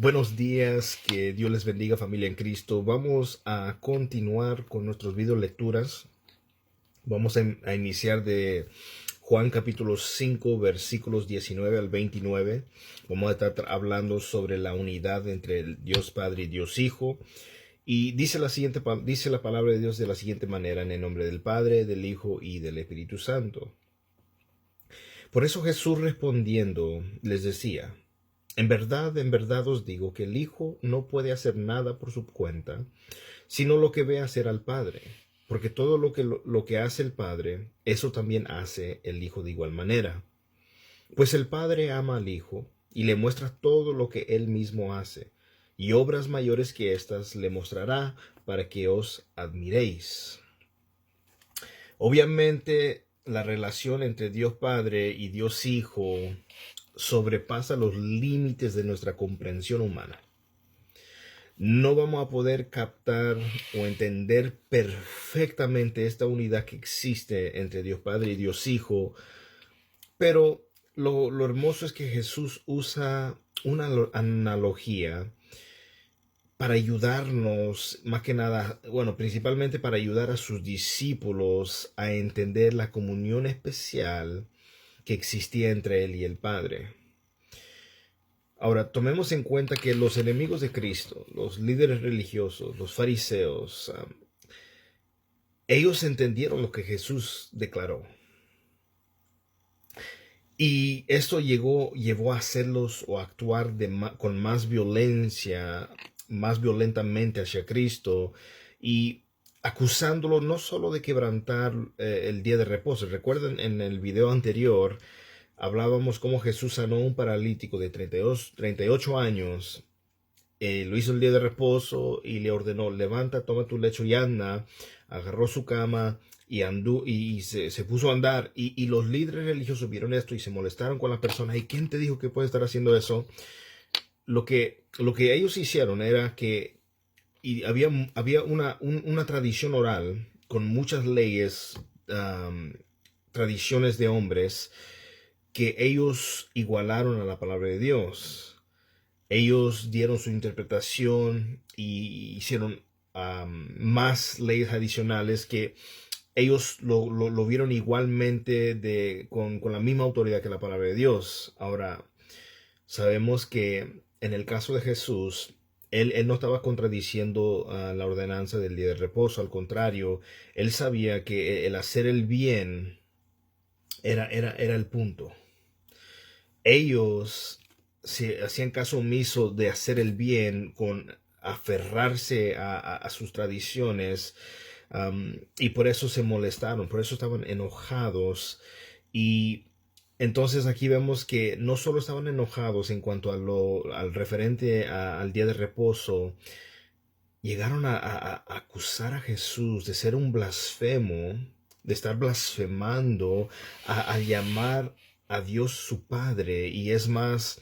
Buenos días, que Dios les bendiga, familia en Cristo. Vamos a continuar con nuestros video lecturas. Vamos a iniciar de Juan capítulo 5 versículos 19 al 29. Vamos a estar hablando sobre la unidad entre el Dios Padre y Dios Hijo. Y dice la palabra de Dios de la siguiente manera: en el nombre del Padre, del Hijo y del Espíritu Santo. Por eso Jesús respondiendo les decía: en verdad os digo que el Hijo no puede hacer nada por su cuenta, sino lo que ve hacer al Padre. Porque todo lo que hace el Padre, eso también hace el Hijo de igual manera. Pues el Padre ama al Hijo y le muestra todo lo que él mismo hace, y obras mayores que éstas le mostrará para que os admiréis. Obviamente, la relación entre Dios Padre y Dios Hijo sobrepasa los límites de nuestra comprensión humana. No vamos a poder captar o entender perfectamente esta unidad que existe entre Dios Padre y Dios Hijo, pero lo hermoso es que Jesús usa una analogía para ayudarnos, más que nada, principalmente para ayudar a sus discípulos a entender la comunión especial que existía entre él y el Padre. Ahora, tomemos en cuenta que los enemigos de Cristo, los líderes religiosos, los fariseos, ellos entendieron lo que Jesús declaró. Y esto llevó a hacerlos o a actuar con más violencia, más violentamente hacia Cristo, y acusándolo no solo de quebrantar el día de reposo. Recuerden, en el video anterior hablábamos cómo Jesús sanó a un paralítico de 38 años. Lo hizo el día de reposo y le ordenó: levanta, toma tu lecho y anda. Agarró su cama y andó y se puso a andar. Y los líderes religiosos vieron esto y se molestaron con la persona. ¿Y quién te dijo que puede estar haciendo eso? Lo que ellos hicieron era que había una tradición oral con muchas leyes, tradiciones de hombres, que ellos igualaron a la palabra de Dios. Ellos dieron su interpretación y hicieron más leyes adicionales que ellos lo vieron igualmente con la misma autoridad que la palabra de Dios. Ahora, sabemos que en el caso de Jesús, él no estaba contradiciendo la ordenanza del día de reposo. Al contrario, él sabía que el hacer el bien era el punto. Ellos se hacían caso omiso de hacer el bien, con aferrarse a sus tradiciones, y por eso se molestaron, por eso estaban enojados. Y entonces aquí vemos que no solo estaban enojados en cuanto al referente al día de reposo, llegaron a acusar a Jesús de ser un blasfemo, de estar blasfemando, a llamar a Dios su Padre, y es más,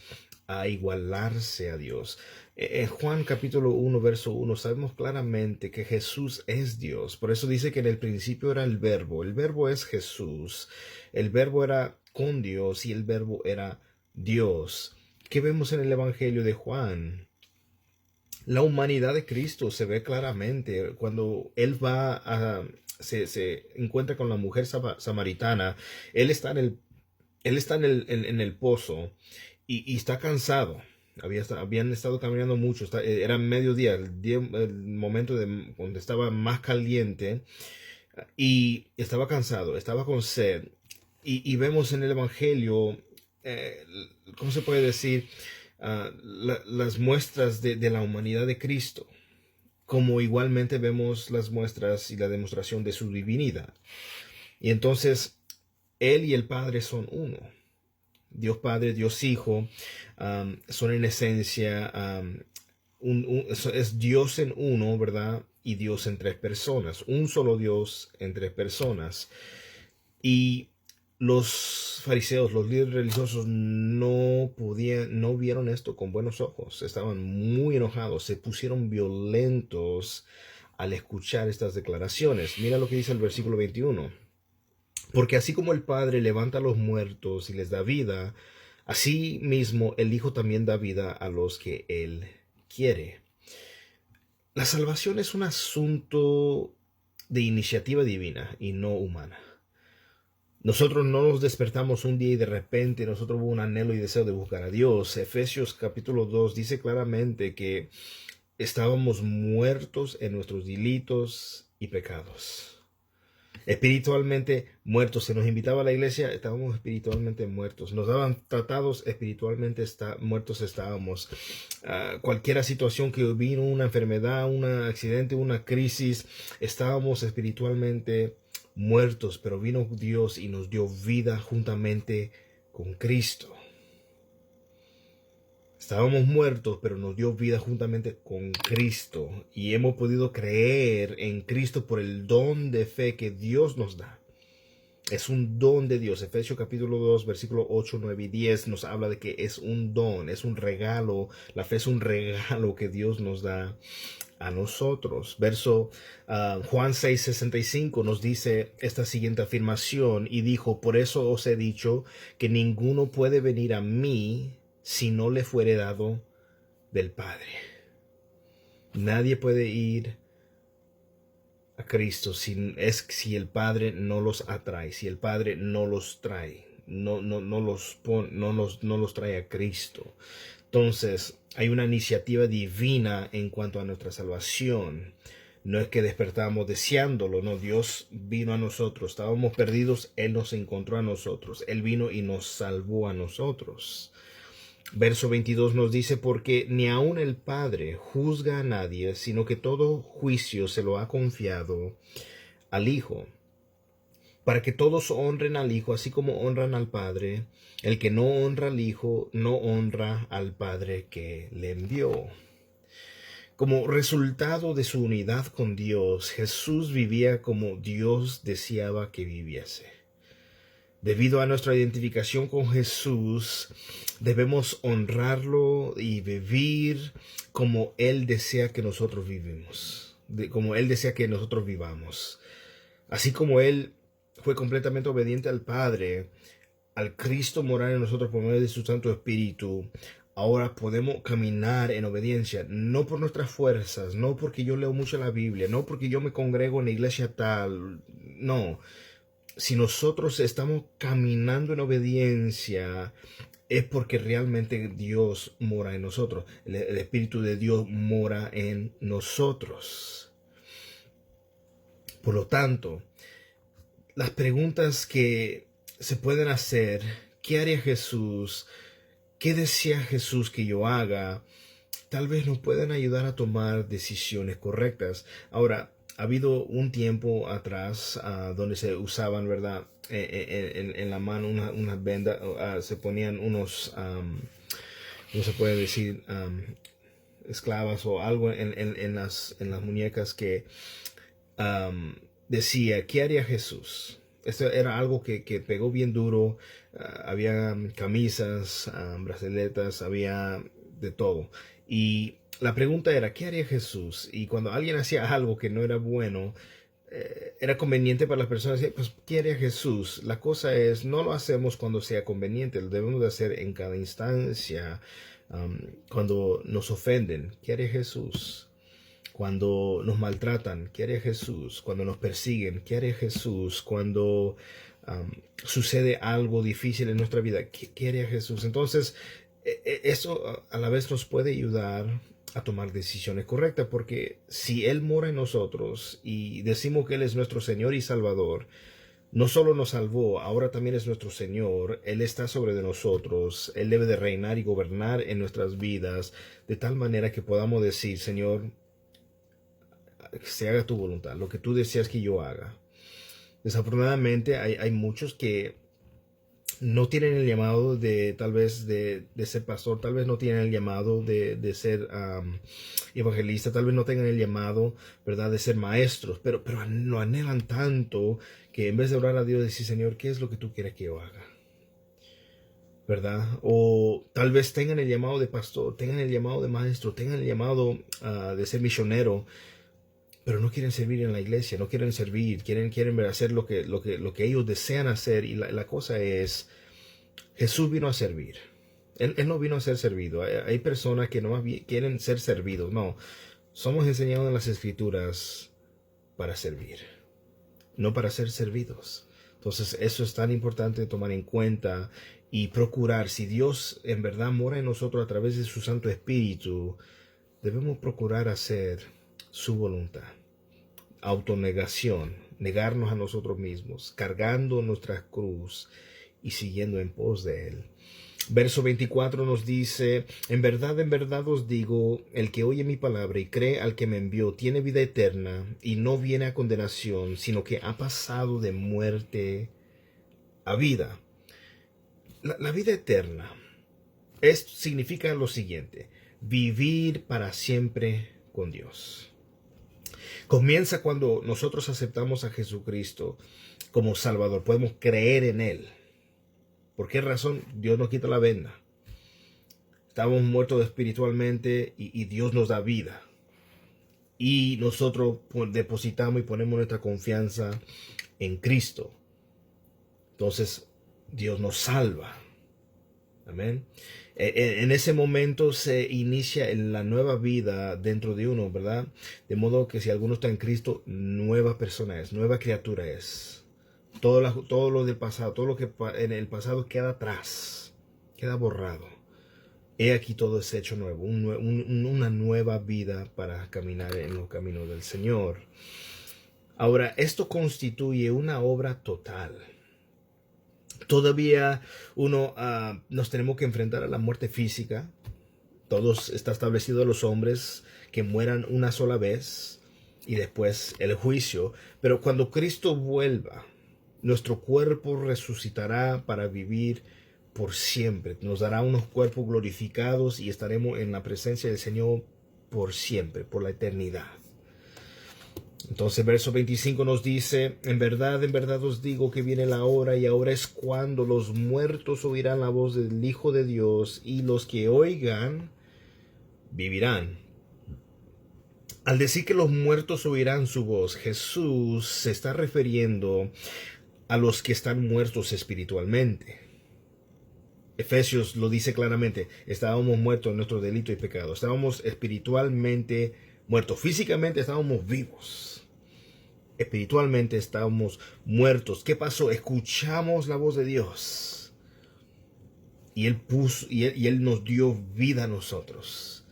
a igualarse a Dios. En Juan capítulo 1, verso 1, sabemos claramente que Jesús es Dios. Por eso dice que en el principio era el Verbo es Jesús, el Verbo era con Dios y el Verbo era Dios. ¿Qué vemos en el Evangelio de Juan? La humanidad de Cristo se ve claramente cuando él se encuentra con la mujer samaritana. Él está en el pozo y está cansado. Habían estado caminando mucho. Era mediodía, el momento donde estaba más caliente, y estaba cansado, estaba con sed. Y vemos en el Evangelio, ¿cómo se puede decir? Las muestras de la humanidad de Cristo, como igualmente vemos las muestras y la demostración de su divinidad. Y entonces él y el Padre son uno. Dios Padre, Dios Hijo, son en esencia, es Dios en uno, ¿verdad? Y Dios en tres personas, un solo Dios en tres personas. Y los fariseos, los líderes religiosos, no vieron esto con buenos ojos. Estaban muy enojados, se pusieron violentos al escuchar estas declaraciones. Mira lo que dice el versículo 21. Porque así como el Padre levanta a los muertos y les da vida, Asimismo, el Hijo también da vida a los que Él quiere. La salvación es un asunto de iniciativa divina y no humana. Nosotros no nos despertamos un día y de repente nosotros hubo un anhelo y deseo de buscar a Dios. Efesios capítulo 2 dice claramente que estábamos muertos en nuestros delitos y pecados. Espiritualmente muertos. Se nos invitaba a la iglesia, estábamos espiritualmente muertos. Nos daban tratados, espiritualmente muertos estábamos. Cualquier situación que vino, una enfermedad, un accidente, una crisis, estábamos espiritualmente muertos, pero vino Dios y nos dio vida juntamente con Cristo. Estábamos muertos, pero nos dio vida juntamente con Cristo. Y hemos podido creer en Cristo por el don de fe que Dios nos da. Es un don de Dios. Efesios capítulo 2, versículo 8, 9 y 10 nos habla de que es un don, es un regalo. La fe es un regalo que Dios nos da a nosotros. Juan 6, 65 nos dice esta siguiente afirmación y dijo: por eso os he dicho que ninguno puede venir a mí si no le fuere dado del Padre. Nadie puede ir a Cristo si el Padre no los atrae, si el Padre no los trae, no los trae a Cristo. Entonces, hay una iniciativa divina en cuanto a nuestra salvación. No es que despertamos deseándolo, no, Dios vino a nosotros. Estábamos perdidos, Él nos encontró a nosotros. Él vino y nos salvó a nosotros. Verso 22 nos dice: porque ni aun el Padre juzga a nadie, sino que todo juicio se lo ha confiado al Hijo, para que todos honren al Hijo, así como honran al Padre. El que no honra al Hijo, no honra al Padre que le envió. Como resultado de su unidad con Dios, Jesús vivía como Dios deseaba que viviese. Debido a nuestra identificación con Jesús, debemos honrarlo y vivir como Él desea que nosotros vivimos, como Él desea que nosotros vivamos. Así como Él fue completamente obediente al Padre, al Cristo morar en nosotros por medio de su Santo Espíritu, ahora podemos caminar en obediencia, no por nuestras fuerzas, no porque yo leo mucho la Biblia, no porque yo me congrego en la iglesia tal, no. Si nosotros estamos caminando en obediencia, es porque realmente Dios mora en nosotros. El Espíritu de Dios mora en nosotros. Por lo tanto, las preguntas que se pueden hacer: ¿qué haría Jesús? ¿Qué desea Jesús que yo haga? Tal vez nos puedan ayudar a tomar decisiones correctas. Ahora, ha habido un tiempo atrás donde se usaban, ¿verdad? En la mano unas vendas, se ponían unos, ¿cómo se puede decir? Esclavas o algo en las muñecas que decía: ¿qué haría Jesús? Esto era algo que pegó bien duro. Había camisas, braceletas, había de todo. Y la pregunta era: ¿qué haría Jesús? Y cuando alguien hacía algo que no era bueno, era conveniente para las personas decir: pues, ¿qué haría Jesús? La cosa es, no lo hacemos cuando sea conveniente, lo debemos de hacer en cada instancia. Cuando nos ofenden, ¿qué haría Jesús? Cuando nos maltratan, ¿qué haría Jesús? Cuando nos persiguen, ¿qué haría Jesús? Cuando sucede algo difícil en nuestra vida, ¿qué haría Jesús? Entonces, eso a la vez nos puede ayudar a tomar decisiones correctas, porque si Él mora en nosotros y decimos que Él es nuestro Señor y Salvador, no solo nos salvó, ahora también es nuestro Señor. Él está sobre de nosotros. Él debe de reinar y gobernar en nuestras vidas, de tal manera que podamos decir: Señor, se haga tu voluntad, lo que tú deseas que yo haga. Desafortunadamente hay muchos que no tienen el llamado de tal vez de ser pastor, tal vez no tienen el llamado de ser evangelista, tal vez no tengan el llamado, ¿verdad?, de ser maestros, pero lo anhelan tanto que en vez de orar a Dios, decir: Señor, ¿qué es lo que tú quieres que yo haga? ¿Verdad? O tal vez tengan el llamado de pastor, tengan el llamado de maestro, tengan el llamado de ser misionero, pero no quieren servir en la iglesia, no quieren servir, quieren hacer lo que ellos desean hacer. Y la cosa es, Jesús vino a servir. Él no vino a ser servido. Hay personas que no quieren ser servidos. No, somos enseñados en las Escrituras para servir, no para ser servidos. Entonces eso es tan importante tomar en cuenta y procurar. Si Dios en verdad mora en nosotros a través de su Santo Espíritu, debemos procurar hacer su voluntad. Autonegación, negarnos a nosotros mismos, cargando nuestra cruz y siguiendo en pos de Él. Verso 24 nos dice: en verdad os digo, el que oye mi palabra y cree al que me envió, tiene vida eterna y no viene a condenación, sino que ha pasado de muerte a vida. La vida eterna significa lo siguiente: vivir para siempre con Dios. Comienza cuando nosotros aceptamos a Jesucristo como Salvador. Podemos creer en Él. ¿Por qué razón? Dios nos quita la venda. Estamos muertos espiritualmente y Dios nos da vida. Y nosotros depositamos y ponemos nuestra confianza en Cristo. Entonces Dios nos salva. Amén. En ese momento se inicia la nueva vida dentro de uno, ¿verdad? De modo que si alguno está en Cristo, nueva persona es, nueva criatura es. Todo lo del pasado, todo lo que en el pasado queda atrás, queda borrado. He aquí todo es hecho nuevo, una nueva vida para caminar en los caminos del Señor. Ahora, esto constituye una obra total. Todavía nos tenemos que enfrentar a la muerte física. Todos está establecido a los hombres que mueran una sola vez y después el juicio. Pero cuando Cristo vuelva, nuestro cuerpo resucitará para vivir por siempre. Nos dará unos cuerpos glorificados y estaremos en la presencia del Señor por siempre, por la eternidad. Entonces, verso 25 nos dice: en verdad os digo que viene la hora, y ahora es cuando los muertos oirán la voz del Hijo de Dios, y los que oigan vivirán. Al decir que los muertos oirán su voz, Jesús se está refiriendo a los que están muertos espiritualmente. Efesios lo dice claramente: estábamos muertos en nuestro delito y pecado. Estábamos espiritualmente muertos. Físicamente estábamos vivos. Espiritualmente estábamos muertos. ¿Qué pasó? Escuchamos la voz de Dios. Y Él nos dio vida a nosotros.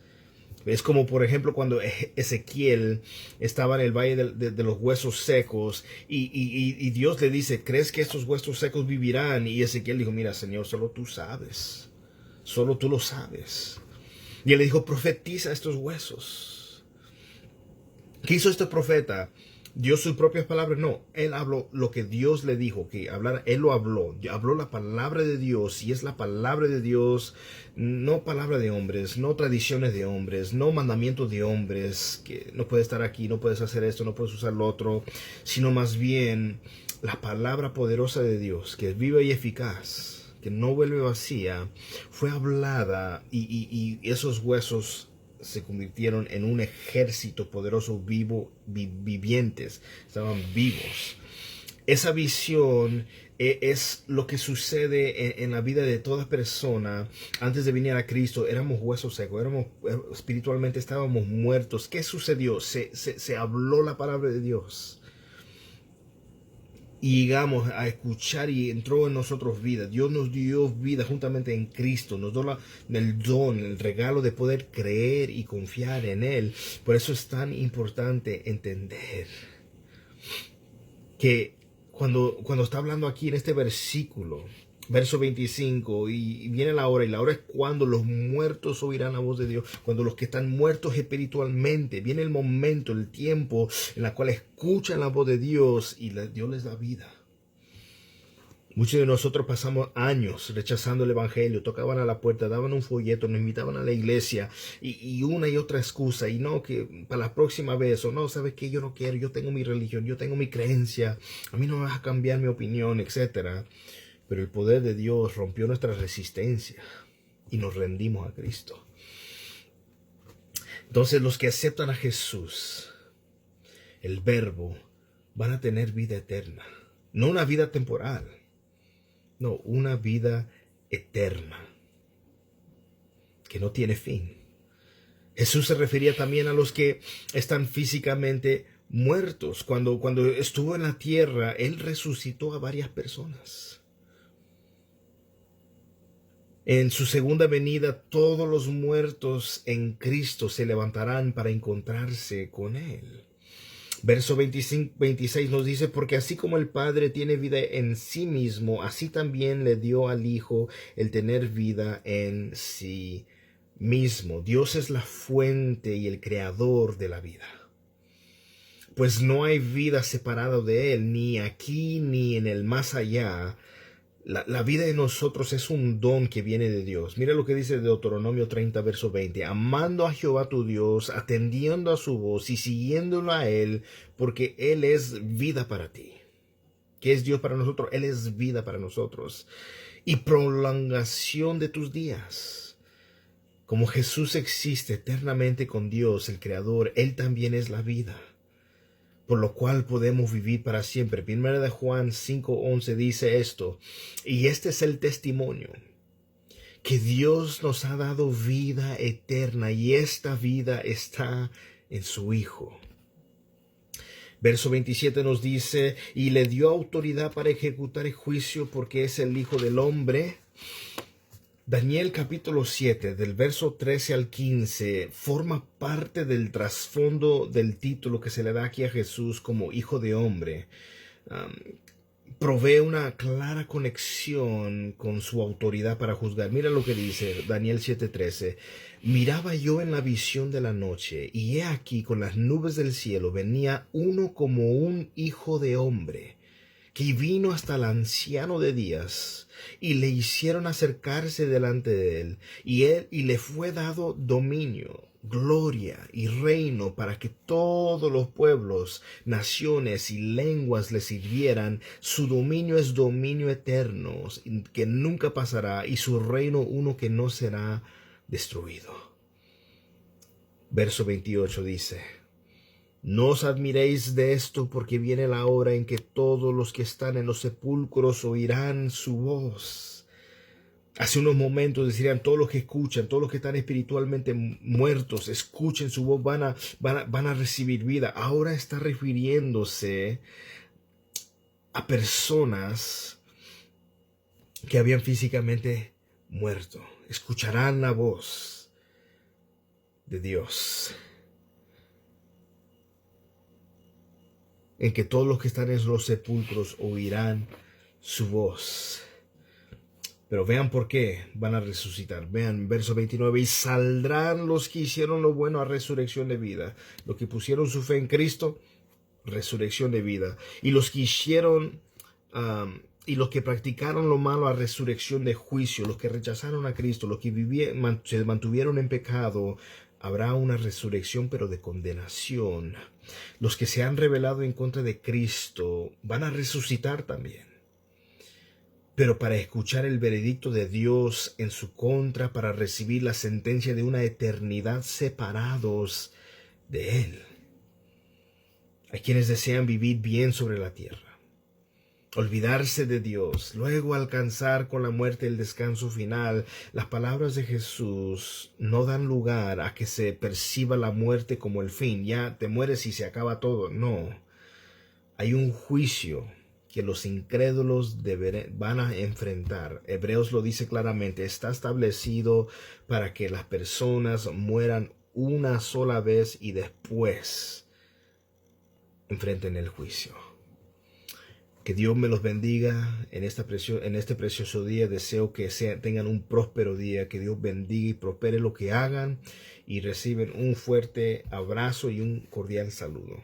Es como, por ejemplo, cuando Ezequiel estaba en el valle de los huesos secos y Dios le dice: ¿crees que estos huesos secos vivirán? Y Ezequiel dijo: mira, Señor, solo tú sabes. Solo tú lo sabes. Y él le dijo: profetiza estos huesos. ¿Qué hizo este profeta? ¿Dio sus propias palabras? No, él habló lo que Dios le dijo que hablara. Él lo habló la palabra de Dios, y es la palabra de Dios, no palabra de hombres, no tradiciones de hombres, no mandamientos de hombres, que no puedes estar aquí, no puedes hacer esto, no puedes usar lo otro, sino más bien la palabra poderosa de Dios, que es viva y eficaz, que no vuelve vacía, fue hablada, y esos huesos se convirtieron en un ejército poderoso vivientes, estaban vivos. Esa visión es lo que sucede en la vida de toda persona. Antes de venir a Cristo éramos huesos secos, espiritualmente estábamos muertos. ¿Qué sucedió? Se habló la palabra de Dios. Y llegamos a escuchar y entró en nosotros vida. Dios nos dio vida juntamente en Cristo. Nos dio el don, el regalo de poder creer y confiar en Él. Por eso es tan importante entender que cuando está hablando aquí en este versículo, verso 25, y viene la hora, y la hora es cuando los muertos oirán la voz de Dios, cuando los que están muertos espiritualmente, viene el momento, el tiempo en el cual escuchan la voz de Dios y Dios les da vida. Muchos de nosotros pasamos años rechazando el evangelio, tocaban a la puerta, daban un folleto, nos invitaban a la iglesia y una y otra excusa, y no, que para la próxima vez, o no, ¿sabes qué? Yo no quiero, yo tengo mi religión, yo tengo mi creencia, a mí no me vas a cambiar mi opinión, etcétera. Pero el poder de Dios rompió nuestra resistencia y nos rendimos a Cristo. Entonces los que aceptan a Jesús, el Verbo, van a tener vida eterna. No una vida temporal, no, una vida eterna. que no tiene fin. Jesús se refería también a los que están físicamente muertos. Cuando estuvo en la tierra, Él resucitó a varias personas. En su segunda venida, todos los muertos en Cristo se levantarán para encontrarse con Él. Verso 26 nos dice, porque así como el Padre tiene vida en sí mismo, así también le dio al Hijo el tener vida en sí mismo. Dios es la fuente y el creador de la vida. Pues no hay vida separada de Él, ni aquí ni en el más allá. La vida de nosotros es un don que viene de Dios. Mira lo que dice Deuteronomio 30, verso 20. Amando a Jehová tu Dios, atendiendo a su voz y siguiéndolo a Él, porque Él es vida para ti. ¿Qué es Dios para nosotros? Él es vida para nosotros. Y prolongación de tus días. Como Jesús existe eternamente con Dios, el Creador, Él también es la vida, por lo cual podemos vivir para siempre. Primera de Juan 5:11 dice esto, y este es el testimonio, que Dios nos ha dado vida eterna, y esta vida está en su Hijo. Verso 27 nos dice, y le dio autoridad para ejecutar el juicio, porque es el Hijo del Hombre. Daniel capítulo 7, del verso 13 al 15, forma parte del trasfondo del título que se le da aquí a Jesús como Hijo de Hombre. Provee una clara conexión con su autoridad para juzgar. Mira lo que dice Daniel 7:13. Miraba yo en la visión de la noche, y he aquí con las nubes del cielo venía uno como un hijo de hombre, que vino hasta el anciano de días, y le hicieron acercarse delante de él, y le fue dado dominio, gloria y reino, para que todos los pueblos, naciones y lenguas le sirvieran. Su dominio es dominio eterno, que nunca pasará, y su reino uno que no será destruido. Verso 28 dice, no os admiréis de esto, porque viene la hora en que todos los que están en los sepulcros oirán su voz. Hace unos momentos decían, todos los que escuchan, todos los que están espiritualmente muertos, escuchen su voz, van a recibir vida. Ahora está refiriéndose a personas que habían físicamente muerto. Escucharán la voz de Dios, en que todos los que están en los sepulcros oirán su voz. Pero vean por qué van a resucitar. Vean, verso 29, y saldrán los que hicieron lo bueno a resurrección de vida. Los que pusieron su fe en Cristo, resurrección de vida. Y los que hicieron, y los que practicaron lo malo a resurrección de juicio. Los que rechazaron a Cristo, los que se mantuvieron en pecado, habrá una resurrección, pero de condenación. Los que se han rebelado en contra de Cristo van a resucitar también, pero para escuchar el veredicto de Dios en su contra, para recibir la sentencia de una eternidad separados de Él. Hay quienes desean vivir bien sobre la tierra, olvidarse de Dios, luego alcanzar con la muerte el descanso final. Las palabras de Jesús no dan lugar a que se perciba la muerte como el fin. Ya te mueres y se acaba todo. No, hay un juicio que los incrédulos van a enfrentar. Hebreos lo dice claramente, está establecido para que las personas mueran una sola vez y después enfrenten el juicio. Que Dios me los bendiga en este precioso día. Deseo que tengan un próspero día. Que Dios bendiga y prospere lo que hagan, y reciben un fuerte abrazo y un cordial saludo.